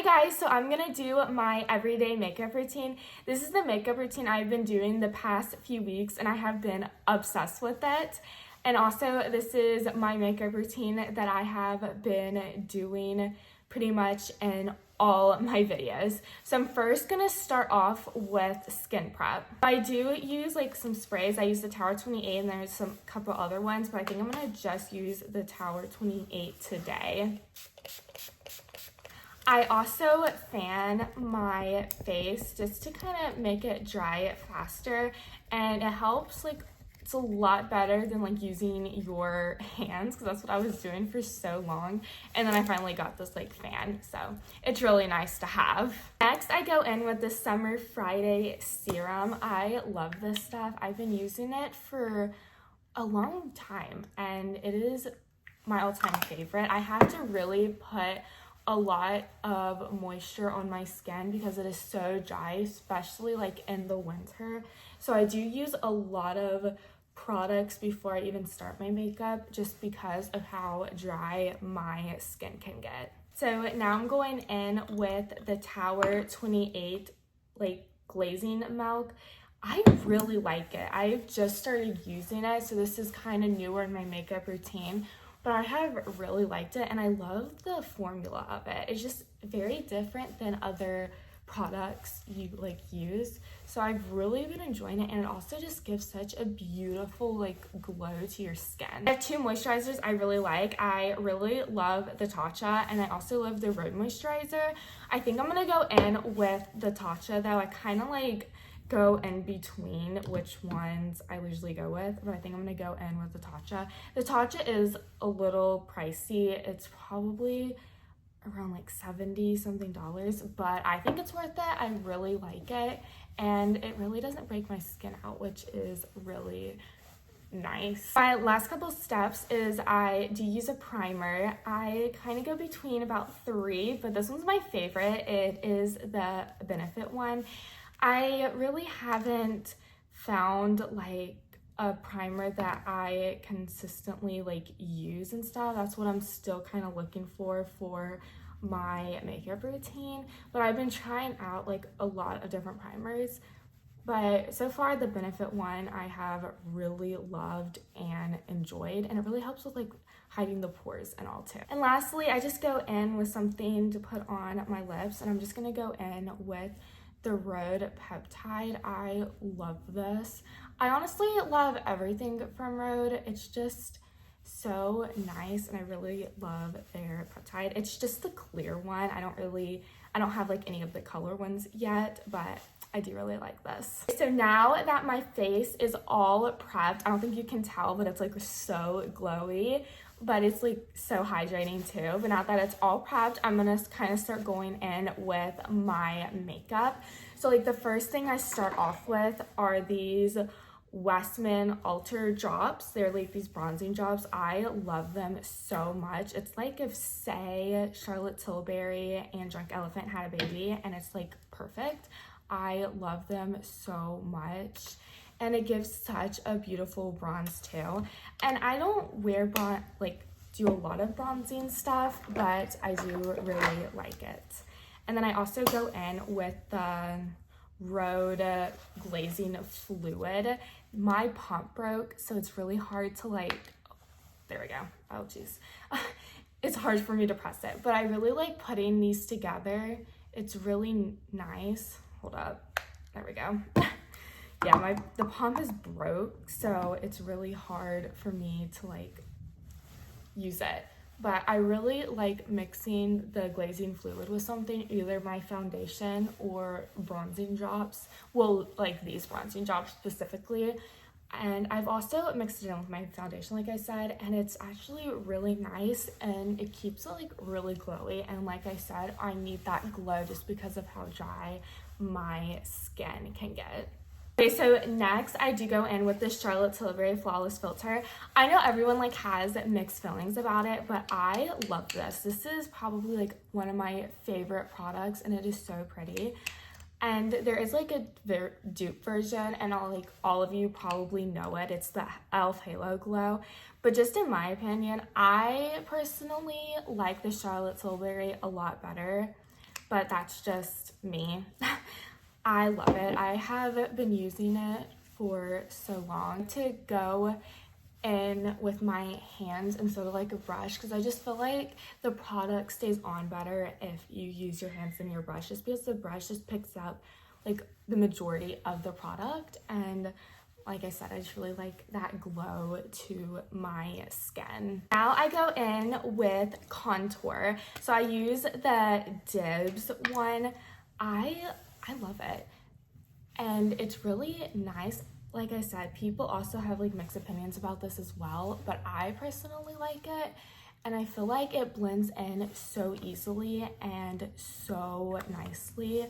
Guys, so I'm gonna do my everyday makeup routine. This is the makeup routine I've been doing the past few weeks and I have been obsessed with it. And also this is my makeup routine that I have been doing pretty much in all my videos. So I'm first gonna start off with skin prep. I do use like some sprays. I use the Tower 28 and there's some couple other ones, but I think I'm gonna just use the Tower 28 today. I also fan my face just to kind of make it dry faster, and it helps, like, it's a lot better than like using your hands, because that's what I was doing for so long, and then I finally got this like fan, so it's really nice to have. Next, I go in with the Summer Friday serum. I love this stuff. I've been using it for a long time and it is my all-time favorite. I have to really put a lot of moisture on my skin because it is so dry, especially like in the winter. So I do use a lot of products before I even start my makeup just because of how dry my skin can get. So now I'm going in with the Tower 28 like glazing milk. I really like it. I've just started using it, so this is kind of newer in my makeup routine. But I have really liked it and I love the formula of it. It's just very different than other products you like use. So I've really been enjoying it, and it also just gives such a beautiful like glow to your skin. I have two moisturizers I really like. I really love the Tatcha and I also love the Road Moisturizer. I think I'm gonna go in with the Tatcha though. I kind of like go in between which ones I usually go with, but I think I'm gonna go in with the Tatcha. The Tatcha is a little pricey. It's probably around like $70 something, but I think it's worth it. I really like it and it really doesn't break my skin out, which is really nice. My last couple steps is I do use a primer. I kind of go between about 3, but this one's my favorite. It is the Benefit one. I really haven't found like a primer that I consistently like use and stuff. That's what I'm still kind of looking for my makeup routine, but I've been trying out like a lot of different primers, but so far the Benefit one I have really loved and enjoyed, and it really helps with like hiding the pores and all too. And lastly, I just go in with something to put on my lips, and I'm just gonna go in with the Rhode Peptide. I love this. I honestly love everything from Rhode. It's just so nice and I really love their peptide. It's just the clear one. I don't have like any of the color ones yet, but I do really like this. So now that my face is all prepped, I don't think you can tell, but it's like so glowy, but it's like so hydrating too. But now that it's all prepped, I'm gonna kind of start going in with my makeup. So like the first thing I start off with are these Westman Ultra drops. They're like these bronzing drops. I love them so much. It's like if, say, Charlotte Tilbury and Drunk Elephant had a baby, and it's like perfect. I love them so much, and it gives such a beautiful bronze too. And I don't wear do a lot of bronzing stuff, but I do really like it. And then I also go in with the Rhode glazing fluid. My pump broke, so it's really hard to like, there we go. Oh geez. It's hard for me to press it, but I really like putting these together. It's really nice. Hold up. There we go. Yeah, the pump is broke, so it's really hard for me to like use it. But I really like mixing the glazing fluid with something, either my foundation or bronzing drops. Well, like these bronzing drops specifically. And I've also mixed it in with my foundation, like I said, and it's actually really nice and it keeps it like really glowy. And like I said, I need that glow just because of how dry my skin can get. Okay, so next I do go in with this Charlotte Tilbury Flawless Filter. I know everyone like has mixed feelings about it, but I love this. This is probably like one of my favorite products, and it is so pretty. And there is like a dupe version, and all of you probably know it. It's the e.l.f. Halo Glow. But just in my opinion, I personally like the Charlotte Tilbury a lot better. but that's just me. I love it. I have been using it for so long to go in with my hands instead of like a brush, because I just feel like the product stays on better if you use your hands than your brush, just because the brush just picks up like the majority of the product. And like I said, I just really like that glow to my skin. Now I go in with contour. So I use the Dibs one. I love it. And it's really nice. Like I said, people also have like mixed opinions about this as well, but I personally like it. And I feel like it blends in so easily and so nicely.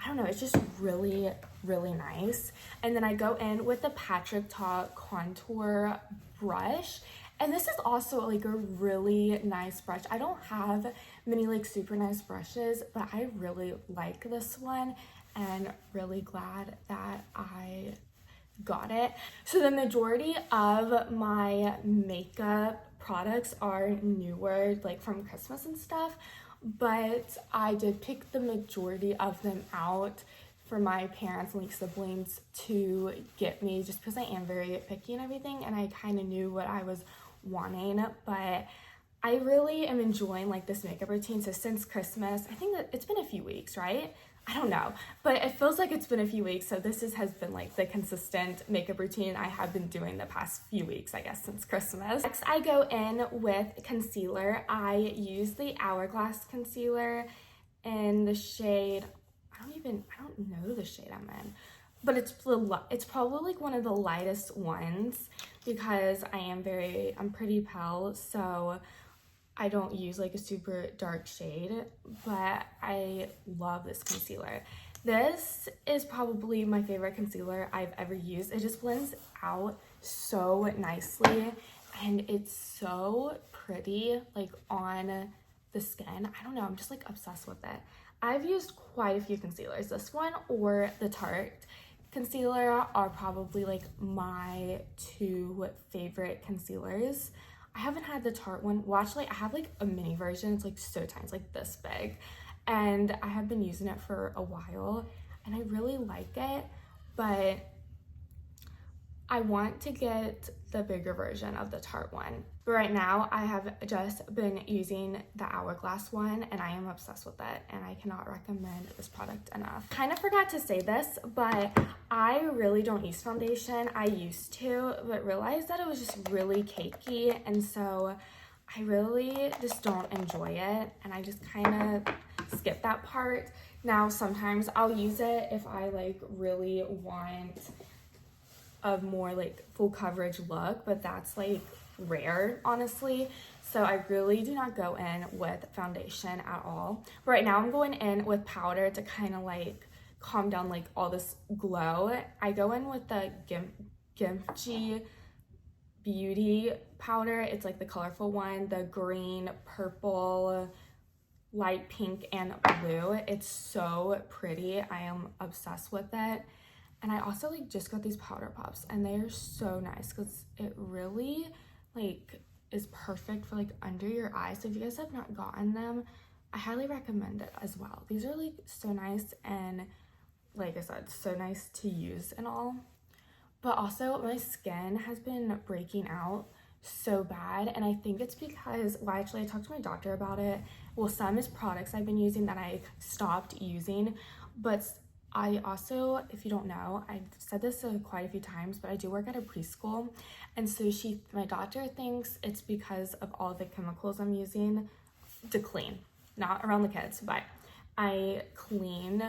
I don't know, it's just really, really nice. And then I go in with the Patrick Ta contour brush. And this is also like a really nice brush. I don't have many like super nice brushes, but I really like this one and really glad that I got it. So the majority of my makeup products are newer, like from Christmas and stuff, but I did pick the majority of them out for my parents and like siblings to get me, just because I am very picky and everything, and I kind of knew what I was wanting. But I really am enjoying like this makeup routine. So since Christmas, I think that it's been a few weeks, right? I don't know, but it feels like it's been a few weeks. So this has been like the consistent makeup routine I have been doing the past few weeks, I guess, since Christmas. Next, I go in with concealer. I use the Hourglass concealer in the shade, I don't know the shade I'm in, but it's probably like one of the lightest ones, because I'm pretty pale, so I don't use like a super dark shade, but I love this concealer. This is probably my favorite concealer I've ever used. It just blends out so nicely and it's so pretty like on the skin. I don't know, I'm just like obsessed with it. I've used quite a few concealers. This one or the Tarte concealer are probably like my two favorite concealers. I haven't had the Tarte one. Well, actually, I have like a mini version. It's like so tiny, it's like this big. And I have been using it for a while and I really like it, but I want to get the bigger version of the Tarte one. But right now I have just been using the Hourglass one and I am obsessed with it and I cannot recommend this product enough. Kind of forgot to say this, but I really don't use foundation. I used to, but realized that it was just really cakey, and so I really just don't enjoy it and I just kind of skip that part. Now sometimes I'll use it if I like really want a more like full coverage look, but that's like rare, honestly. So I really do not go in with foundation at all. But right now I'm going in with powder to kind of like calm down like all this glow. I go in with the Gimchi Beauty powder. It's like the colorful one, the green, purple, light pink, and blue. It's so pretty. I am obsessed with it. And I also like just got these powder puffs and they are so nice because it really like is perfect for like under your eyes. So if you guys have not gotten them, I highly recommend it as well. These are like so nice and like I said, so nice to use and all. But also my skin has been breaking out so bad, and I think it's because, well, actually I talked to my doctor about it. Well, some is products I've been using that I stopped using, but I also, if you don't know, I've said this quite a few times, but I do work at a preschool, and so my doctor thinks it's because of all the chemicals I'm using to clean, not around the kids, but I clean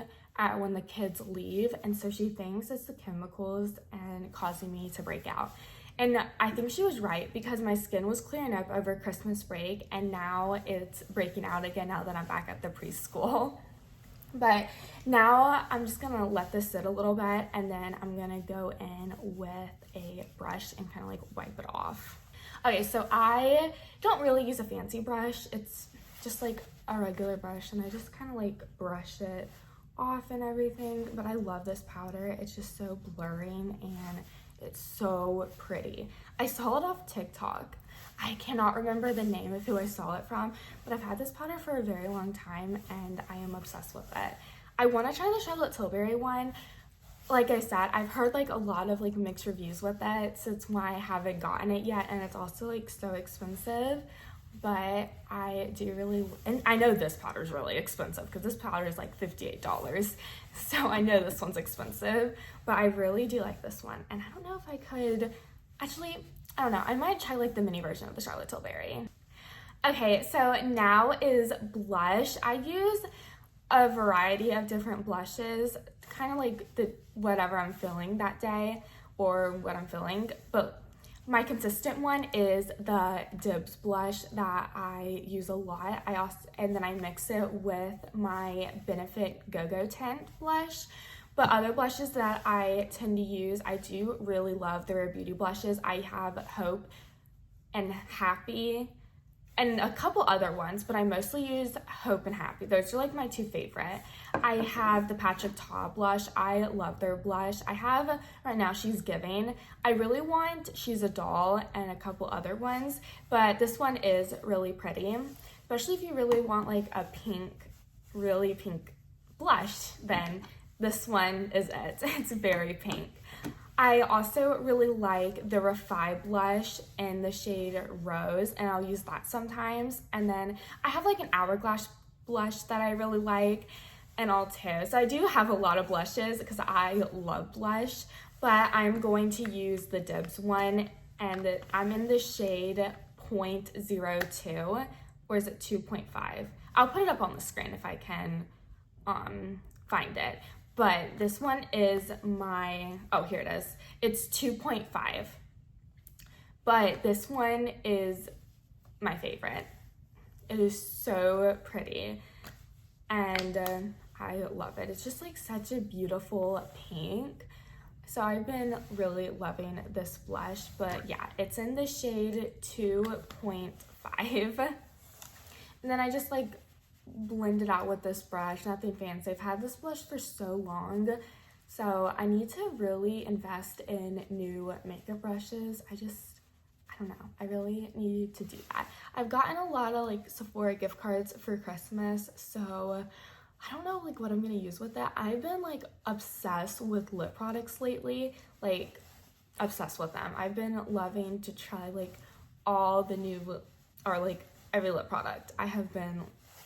when the kids leave, and so she thinks it's the chemicals and causing me to break out. And I think she was right, because my skin was clearing up over Christmas break and now it's breaking out again now that I'm back at the preschool. But now I'm just gonna let this sit a little bit and then I'm gonna go in with a brush and kind of like wipe it off. Okay, so I don't really use a fancy brush. It's just like a regular brush and I just kind of like brush it off and everything. But I love this powder. It's just so blurring and it's so pretty. I saw it off TikTok. I cannot remember the name of who I saw it from, but I've had this powder for a very long time and I am obsessed with it. I want to try the Charlotte Tilbury one. Like I said, I've heard like a lot of like mixed reviews with it, so it's why I haven't gotten it yet, and it's also like so expensive. But I do really, and I know this powder is really expensive because this powder is like $58. So I know this one's expensive, but I really do like this one. And I don't know if I could, actually, I don't know. I might try like the mini version of the Charlotte Tilbury. Okay, so now is blush. I use a variety of different blushes, kind of like the whatever I'm feeling that day or what I'm feeling, but my consistent one is the Dibs blush that I use a lot. And then I mix it with my Benefit Go-Go Tint blush. But other blushes that I tend to use, I do really love the Rare Beauty blushes. I have Hope and Happy and a couple other ones, but I mostly use Hope and Happy. Those are like my two favorite. I have the Patrick Ta blush. I love their blush. I have, right now, She's Giving. I really want She's a Doll and a couple other ones, but this one is really pretty, especially if you really want like a pink, really pink blush, then this one is it. It's very pink. I also really like the Refi blush in the shade Rose, and I'll use that sometimes. And then I have like an Hourglass blush that I really like, and all too. So I do have a lot of blushes because I love blush, but I'm going to use the Dibs one, and I'm in the shade 0.02, or is it 2.5? I'll put it up on the screen if I can find it. But this one is my, oh, here it is. It's 2.5. But this one is my favorite. It is so pretty. And I love it. It's just like such a beautiful pink. So I've been really loving this blush. But yeah, it's in the shade 2.5. And then I just like blend it out with this brush, nothing fancy. I've had this blush for so long, so I need to really invest in new makeup brushes. I don't know, I really need to do that. I've gotten a lot of like Sephora gift cards for Christmas, so I don't know like what I'm gonna use with that. I've been like obsessed with lip products lately, like obsessed with them. I've been loving to try like all the new, or like every lip product. I have been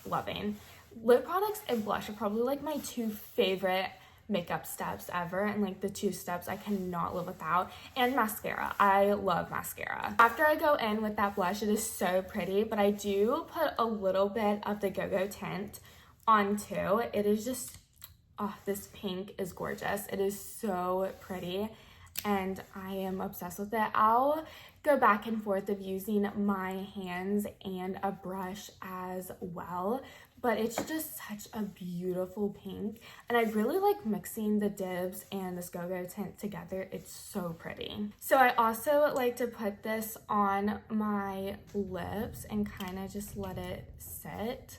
loving. Lip products and blush are probably like my two favorite makeup steps ever, and like the two steps I cannot live without. And mascara. I love mascara. After I go in with that blush, it is so pretty, but I do put a little bit of the Go-Go tint on too. It is just, oh, this pink is gorgeous. It is so pretty and I am obsessed with it. I'll go back and forth of using my hands and a brush as well, but it's just such a beautiful pink, and I really like mixing the Dibs and this Go-Go tint together. It's so pretty. So I also like to put this on my lips and kind of just let it sit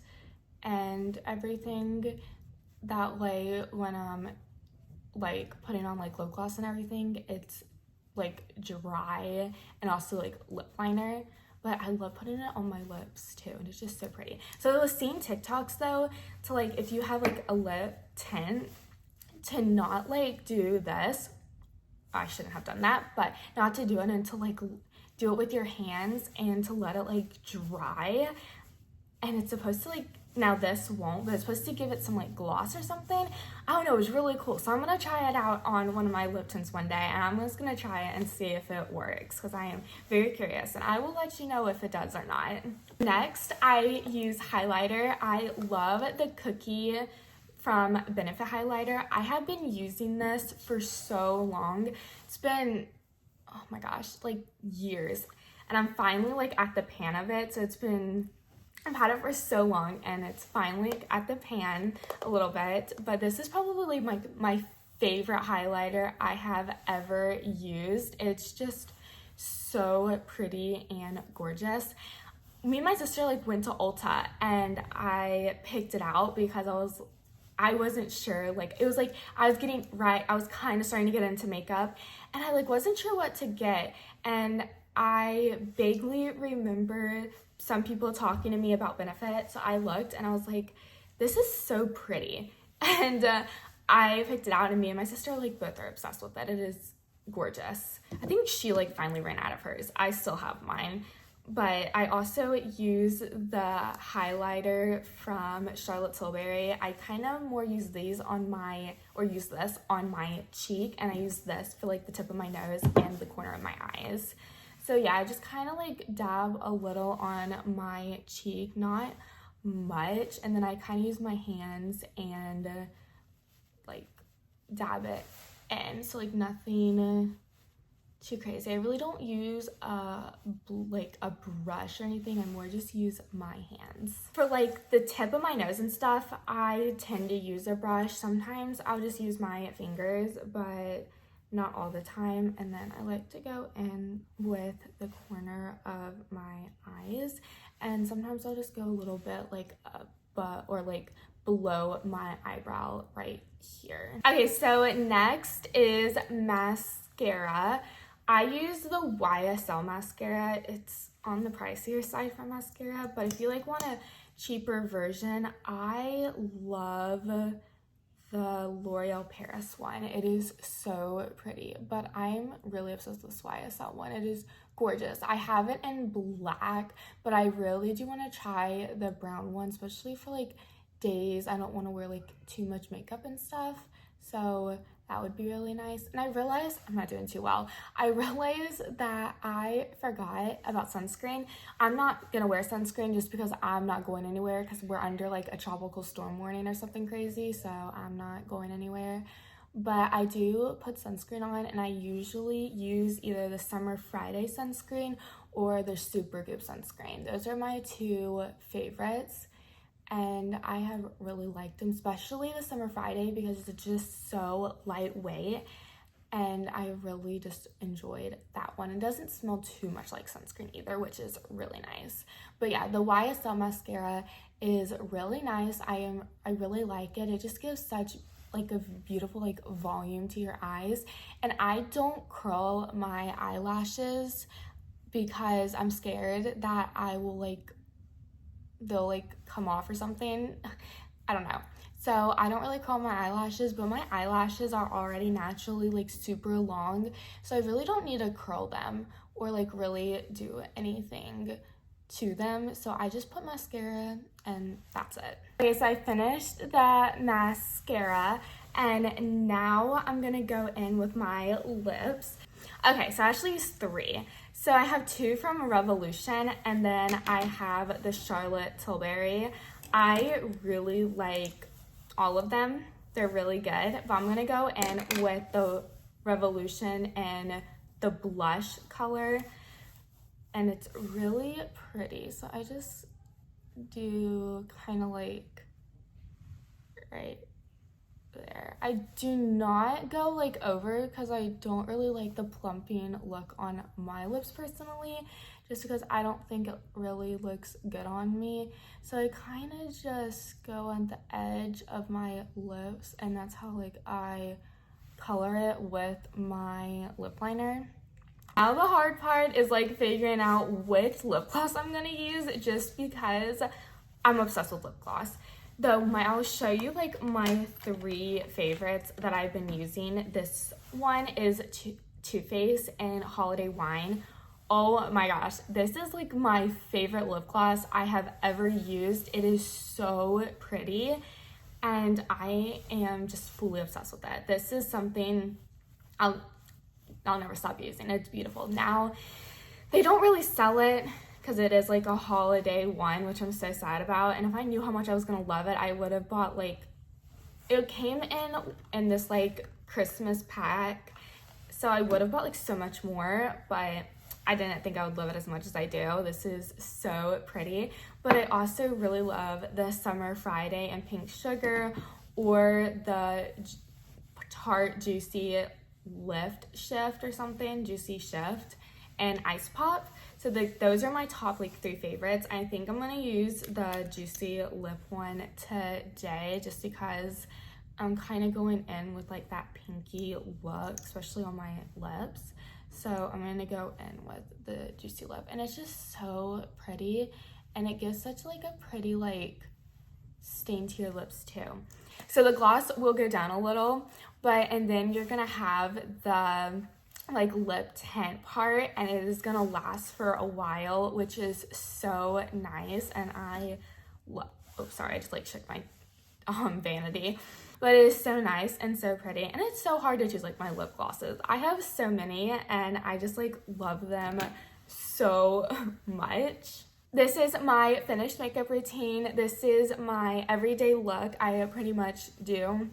and everything. That way when I'm like putting on like lip gloss and everything, it's like dry and also like lip liner. But I love putting it on my lips too, and it's just so pretty. So I was seeing TikToks though, to like if you have like a lip tint, to not like do this. I shouldn't have done that, but not to do it and to like do it with your hands and to let it like dry. And it's supposed to like, now this won't, but it's supposed to give it some like gloss or something. I don't know, it was really cool. So I'm gonna try it out on one of my lip tints one day, and I'm just gonna try it and see if it works, because I am very curious, and I will let you know if it does or not. Next, I use highlighter. I love the Cookie from Benefit highlighter. I have been using this for so long. It's been, oh my gosh, like years. And I'm finally like at the pan of it. So I've had it for so long, and it's finally at the pan a little bit, but this is probably like my favorite highlighter I have ever used. It's just so pretty and gorgeous. Me and my sister like went to Ulta, and I picked it out because I wasn't sure, like it was like I was kind of starting to get into makeup, and I like wasn't sure what to get, and I vaguely remember some people talking to me about Benefit, so I looked and I was like, this is so pretty. And I picked it out, and me and my sister like both are obsessed with it. It is gorgeous. I think she like finally ran out of hers. I still have mine. But I also use the highlighter from Charlotte Tilbury. I kind of more use these on my, or use this on my cheek, and I use this for like the tip of my nose and the corner of my eyes. So yeah, I just kind of like dab a little on my cheek, not much, and then I kind of use my hands and like dab it in. So like nothing too crazy. I really don't use like a brush or anything. I more just use my hands. For like the tip of my nose and stuff, I tend to use a brush. Sometimes I'll just use my fingers, but not all the time. And then I like to go in with the corner of my eyes, and sometimes I'll just go a little bit like up or like below my eyebrow right here. Okay, so next is mascara. I use the YSL mascara. It's on the pricier side for mascara, but if you like want a cheaper version, I love the L'Oreal Paris one. It is so pretty, but I'm really obsessed with this YSL one. It is gorgeous. I have it in black, but I really do want to try the brown one, especially for like days I don't want to wear like too much makeup and stuff. So that would be really nice. And I realized I'm not doing too well. I realized that I forgot about sunscreen. I'm not gonna wear sunscreen just because I'm not going anywhere, because we're under like a tropical storm warning or something crazy, so I'm not going anywhere. But I do put sunscreen on, and I usually use either the Summer Friday sunscreen or the Supergoop sunscreen. Those are my two favorites, and I have really liked them, especially the Summer Friday, because it's just so lightweight, and I really just enjoyed that one. It doesn't smell too much like sunscreen either, which is really nice. But yeah, the YSL mascara is really nice. I really like it. It just gives such like a beautiful like volume to your eyes, and I don't curl my eyelashes because I'm scared that they'll like come off or something. I don't know. So I don't really curl my eyelashes, but my eyelashes are already naturally like super long, so I really don't need to curl them or like really do anything to them. So I just put mascara and that's it. Okay, so I finished the mascara, and now I'm gonna go in with my lips. Okay, so I actually use three. So I have two from Revolution, and then I have the Charlotte Tilbury. I really like all of them. They're really good, but I'm gonna go in with the Revolution and the blush color, and it's really pretty. So I just do kind of like right there. I do not go like over, because I don't really like the plumping look on my lips personally, just because I don't think it really looks good on me. So I kind of just go on the edge of my lips, and that's how like I color it with my lip liner. Now the hard part is like figuring out which lip gloss I'm gonna use, just because I'm obsessed with lip gloss. Though I'll show you like my three favorites that I've been using. This one is Too Faced and Holiday Wine. Oh my gosh, this is like my favorite lip gloss I have ever used. It is so pretty, and I am just fully obsessed with it. This is something I'll never stop using. It's beautiful. Now, they don't really sell it because it is like a holiday one, which I'm so sad about. And if I knew how much I was gonna love it, I would have bought like, it came in this like Christmas pack, so I would have bought like so much more, but I didn't think I would love it as much as I do. This is so pretty. But I also really love the Summer Friday and Pink Sugar, or the Tarte Juicy Lift Shift or something, Juicy Shift, and Ice Pop. So those are my top like three favorites. I think I'm gonna use the Juicy Lip one today, just because I'm kind of going in with like that pinky look, especially on my lips. So I'm gonna go in with the Juicy Lip, and it's just so pretty, and it gives such like a pretty like stain to your lips too. So the gloss will go down a little, and then you're gonna have the like lip tint part, and it is gonna last for a while, which is so nice. And I love, oh sorry, I just like shook my vanity, but it is so nice and so pretty. And it's so hard to choose like my lip glosses. I have so many and I just like love them so much. This is my finished makeup routine. This is my everyday look. I pretty much do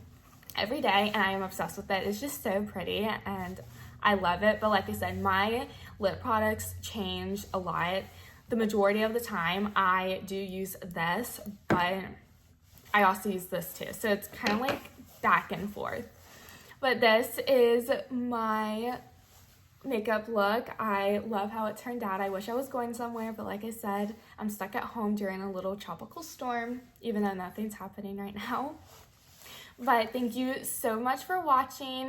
every day and I am obsessed with it. It's just so pretty and I love it. But like I said, my lip products change a lot. The majority of the time I do use this, but I also use this too. So it's kind of like back and forth. But this is my makeup look. I love how it turned out. I wish I was going somewhere, but like I said, I'm stuck at home during a little tropical storm, even though nothing's happening right now. But thank you so much for watching,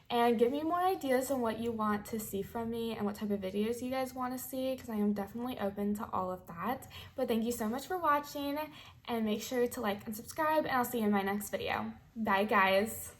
and give me more ideas on what you want to see from me and what type of videos you guys want to see, because I am definitely open to all of that. But thank you so much for watching, and make sure to like and subscribe, and I'll see you in my next video. Bye guys.